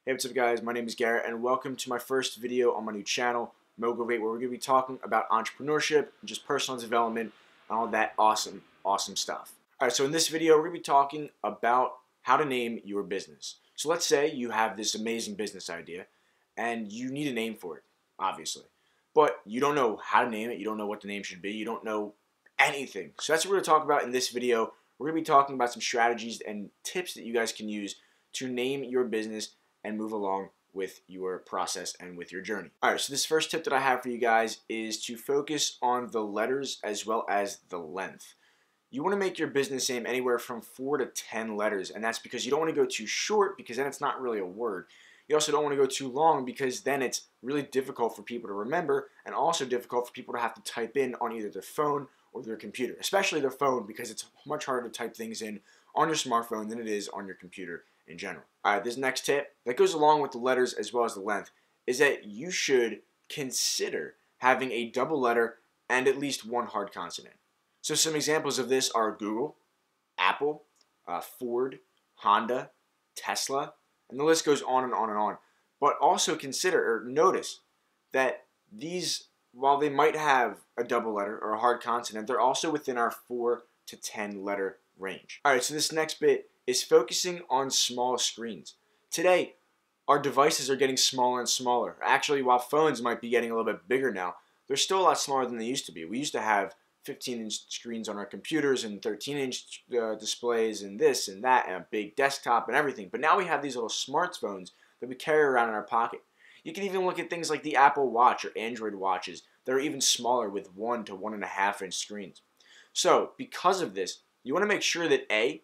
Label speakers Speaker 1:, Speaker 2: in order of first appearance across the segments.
Speaker 1: Hey, what's up guys, my name is Garrett and welcome to my first video on my new channel, Mogovate, where we're going to be talking about entrepreneurship, just personal development, and all that awesome stuff. Alright, so in this video we're going to be talking about how to name your business. So let's say you have this amazing business idea and you need a name for it, obviously. But you don't know how to name it, you don't know what the name should be, you don't know anything. So that's what we're going to talk about in this video. We're going to be talking about some strategies and tips that you guys can use to name your business and move along with your process and with your journey. Alright, so this first tip that I have for you guys is to focus on the letters as well as the length. You want to make your business name anywhere from 4 to 10 letters, and that's because you don't want to go too short because then it's not really a word. You also don't want to go too long because then it's really difficult for people to remember and also difficult for people to have to type in on either their phone or their computer, especially their phone because it's much harder to type things in on your smartphone than it is on your computer in general. Alright, this next tip that goes along with the letters as well as the length is that you should consider having a double letter and at least one hard consonant. So some examples of this are Google, Apple, Ford, Honda, Tesla, and the list goes on and on and on. But also consider or notice that these, while they might have a double letter or a hard consonant, they're also within our 4 to 10 letter range. Alright, so this next bit is focusing on small screens. Today, our devices are getting smaller and smaller. Actually, while phones might be getting a little bit bigger now, they're still a lot smaller than they used to be. We used to have 15-inch screens on our computers and 13-inch displays and this and that and a big desktop and everything. But now we have these little smartphones that we carry around in our pocket. You can even look at things like the Apple Watch or Android watches that are even smaller with 1 to 1.5-inch screens. So, because of this, you want to make sure that A,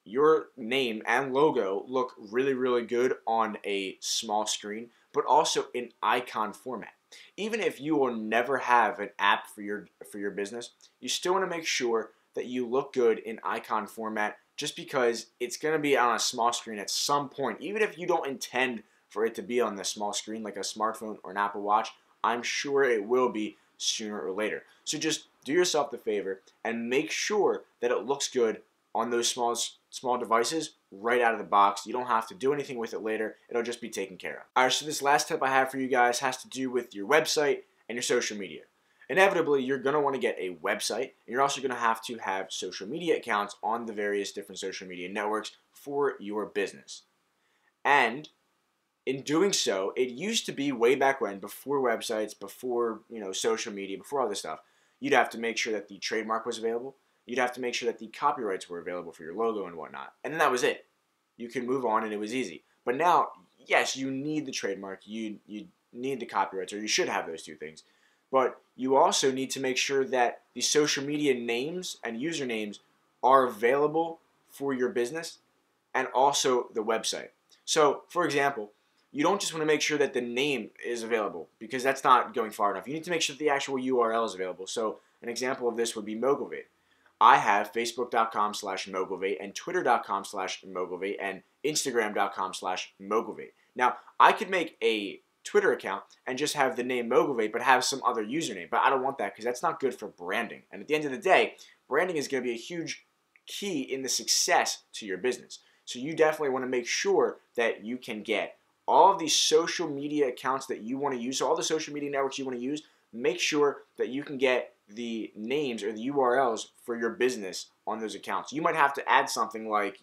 Speaker 1: your name and logo look really, really good on a small screen, but also in icon format. Even if you will never have an app for your business, you still want to make sure that you look good in icon format just because it's going to be on a small screen at some point. Even if you don't intend for it to be on the small screen like a smartphone or an Apple Watch, I'm sure it will be sooner or later. So just do yourself the favor and make sure that it looks good on those small devices right out of the box. You don't have to do anything with it later. It'll just be taken care of. Alright, so this last tip I have for you guys has to do with your website and your social media. Inevitably, you're going to want to get a website, and you're also going to have social media accounts on the various different social media networks for your business. And in doing so, it used to be way back when, before websites, before social media, before all this stuff, you'd have to make sure that the trademark was available. You'd have to make sure that the copyrights were available for your logo and whatnot. And then that was it. You could move on and it was easy. But now, yes, you need the trademark, you need the copyrights, or you should have those two things. But you also need to make sure that the social media names and usernames are available for your business and also the website. So, for example, you don't just want to make sure that the name is available because that's not going far enough. You need to make sure that the actual URL is available. So, an example of this would be Mogovate. I have facebook.com/Mogovate and twitter.com/Mogovate and instagram.com/Mogovate. Now, I could make a Twitter account and just have the name Mogovate but have some other username, but I don't want that because that's not good for branding. And at the end of the day, branding is going to be a huge key in the success to your business. So you definitely want to make sure that you can get all of these social media accounts that you want to use, so all the social media networks you want to use, make sure that you can get the names or the URLs for your business on those accounts. You might have to add something like,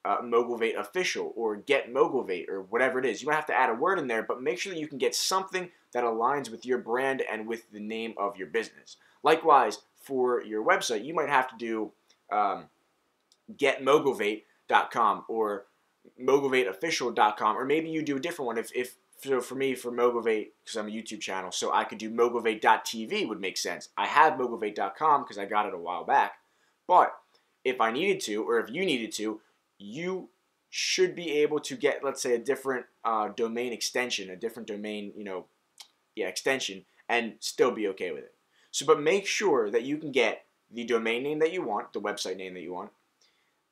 Speaker 1: Mogovate Official or Get Mogovate or whatever it is. You might have to add a word in there, but make sure that you can get something that aligns with your brand and with the name of your business. Likewise, for your website, you might have to do getmogovate.com or mogovateofficial.com, or maybe you do a different one. So for me, for Mogovate, because I'm a YouTube channel, so I could do mogovate.tv would make sense. I have mogovate.com because I got it a while back. But if I needed to, or if you needed to, you should be able to get, let's say, a different domain extension, a different domain, extension, and still be okay with it. So, but make sure that you can get the domain name that you want, the website name that you want,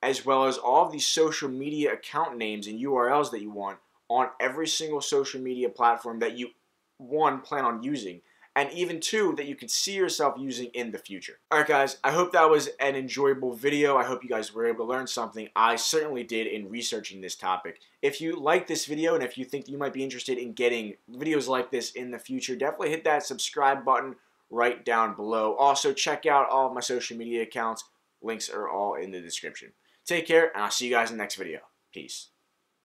Speaker 1: as well as all of these social media account names and URLs that you want on every single social media platform that you, one, plan on using, and even two that you could see yourself using in the future. Alright guys, I hope that was an enjoyable video. I hope you guys were able to learn something. I certainly did in researching this topic. If you like this video and if you think you might be interested in getting videos like this in the future, definitely hit that subscribe button right down below. Also, check out all of my social media accounts. Links are all in the description. Take care, and I'll see you guys in the next video. Peace.